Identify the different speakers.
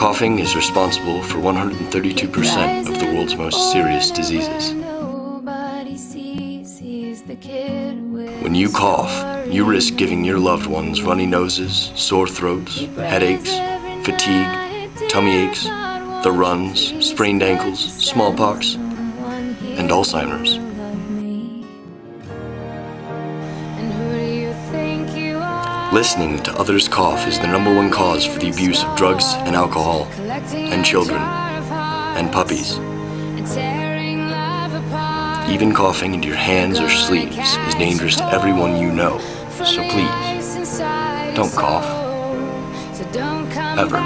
Speaker 1: Coughing is responsible for 132% of the world's most serious diseases. When you cough, you risk giving your loved ones runny noses, sore throats, headaches, fatigue, tummy aches, the runs, sprained ankles, smallpox, and Alzheimer's. Listening to others cough is the #1 cause for the abuse of drugs and alcohol, and children, and puppies. Even coughing into your hands or sleeves is dangerous to everyone you know, so please, don't cough. Ever.